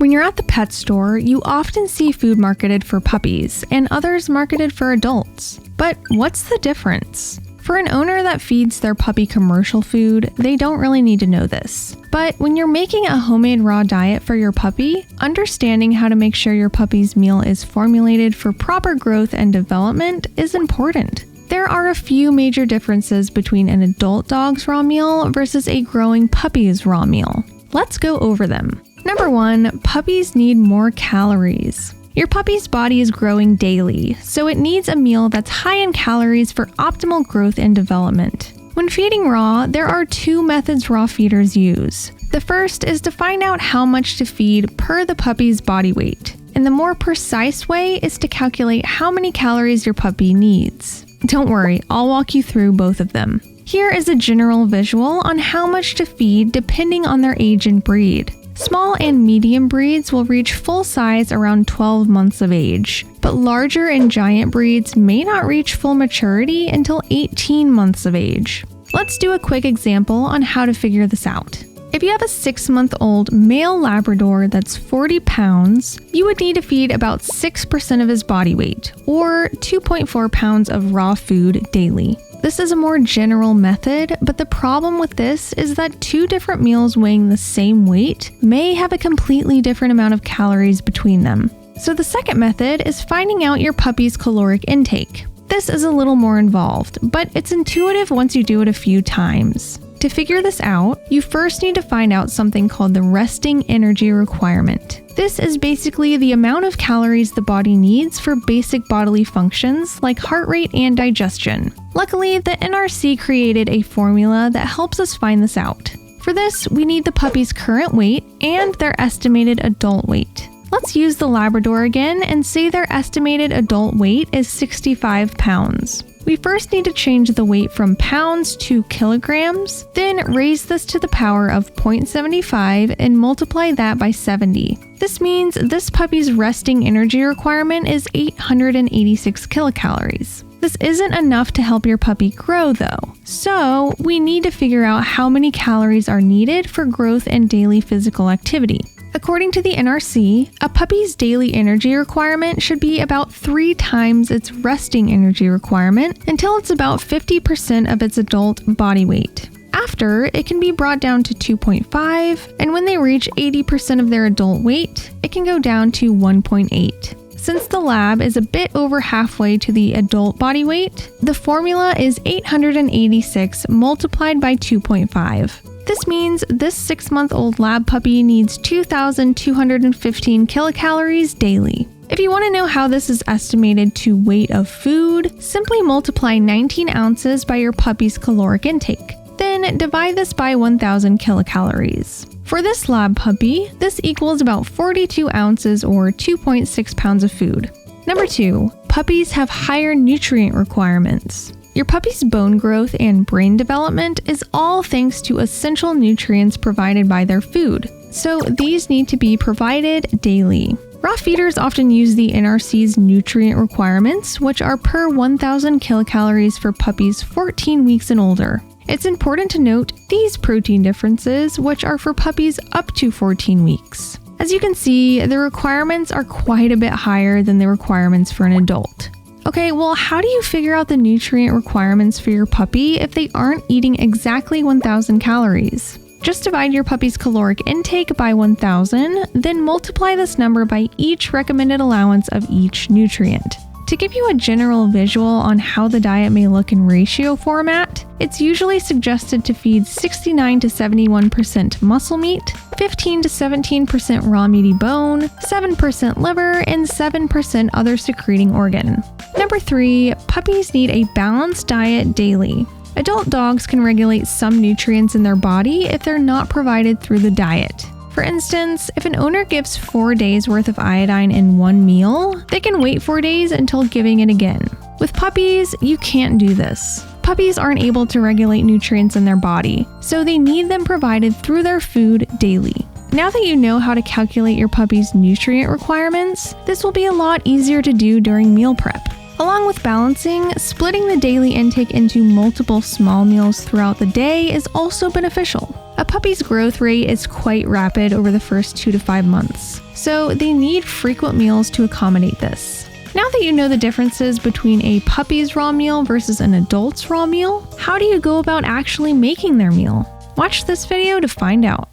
When you're at the pet store, you often see food marketed for puppies and others marketed for adults. But what's the difference? For an owner that feeds their puppy commercial food, they don't really need to know this. But when you're making a homemade raw diet for your puppy, understanding how to make sure your puppy's meal is formulated for proper growth and development is important. There are a few major differences between an adult dog's raw meal versus a growing puppy's raw meal. Let's go over them. Number 1, puppies need more calories. Your puppy's body is growing daily, so it needs a meal that's high in calories for optimal growth and development. When feeding raw, there are 2 methods raw feeders use. The first is to find out how much to feed per the puppy's body weight, and the more precise way is to calculate how many calories your puppy needs. Don't worry, I'll walk you through both of them. Here is a general visual on how much to feed depending on their age and breed. Small and medium breeds will reach full size around 12 months of age, but larger and giant breeds may not reach full maturity until 18 months of age. Let's do a quick example on how to figure this out. If you have a 6-month-old male Labrador that's 40 pounds, you would need to feed about 6% of his body weight, or 2.4 pounds of raw food daily. This is a more general method, but the problem with this is that 2 different meals weighing the same weight may have a completely different amount of calories between them. So the second method is finding out your puppy's caloric intake. This is a little more involved, but it's intuitive once you do it a few times. To figure this out, you first need to find out something called the resting energy requirement. This is basically the amount of calories the body needs for basic bodily functions like heart rate and digestion. Luckily, the NRC created a formula that helps us find this out. For this, we need the puppy's current weight and their estimated adult weight. Let's use the Labrador again and say their estimated adult weight is 65 pounds. We first need to change the weight from pounds to kilograms, then raise this to the power of 0.75 and multiply that by 70. This means this puppy's resting energy requirement is 886 kilocalories. This isn't enough to help your puppy grow though, so we need to figure out how many calories are needed for growth and daily physical activity. According to the NRC, a puppy's daily energy requirement should be about 3 times its resting energy requirement until it's about 50% of its adult body weight. After, it can be brought down to 2.5, and when they reach 80% of their adult weight, it can go down to 1.8. Since the lab is a bit over halfway to the adult body weight, the formula is 886 multiplied by 2.5. This means this 6-month-old lab puppy needs 2,215 kilocalories daily. If you want to know how this is estimated to weight of food, simply multiply 19 ounces by your puppy's caloric intake. Then divide this by 1,000 kilocalories. For this lab puppy, this equals about 42 ounces or 2.6 pounds of food. Number 2, puppies have higher nutrient requirements. Your puppy's bone growth and brain development is all thanks to essential nutrients provided by their food, so these need to be provided daily. Raw feeders often use the NRC's nutrient requirements, which are per 1,000 kilocalories for puppies 14 weeks and older. It's important to note these protein differences, which are for puppies up to 14 weeks. As you can see, the requirements are quite a bit higher than the requirements for an adult. Okay, well, how do you figure out the nutrient requirements for your puppy if they aren't eating exactly 1,000 calories? Just divide your puppy's caloric intake by 1,000, then multiply this number by each recommended allowance of each nutrient. To give you a general visual on how the diet may look in ratio format, it's usually suggested to feed 69 to 71% muscle meat, 15 to 17% raw meaty bone, 7% liver, and 7% other secreting organ. Number 3, puppies need a balanced diet daily. Adult dogs can regulate some nutrients in their body if they're not provided through the diet. For instance, if an owner gives 4 days worth of iodine in one meal, they can wait 4 days until giving it again. With puppies, you can't do this. Puppies aren't able to regulate nutrients in their body, so they need them provided through their food daily. Now that you know how to calculate your puppy's nutrient requirements, this will be a lot easier to do during meal prep. Along with balancing, splitting the daily intake into multiple small meals throughout the day is also beneficial. A puppy's growth rate is quite rapid over the first 2 to 5 months, so they need frequent meals to accommodate this. Now that you know the differences between a puppy's raw meal versus an adult's raw meal, how do you go about actually making their meal? Watch this video to find out.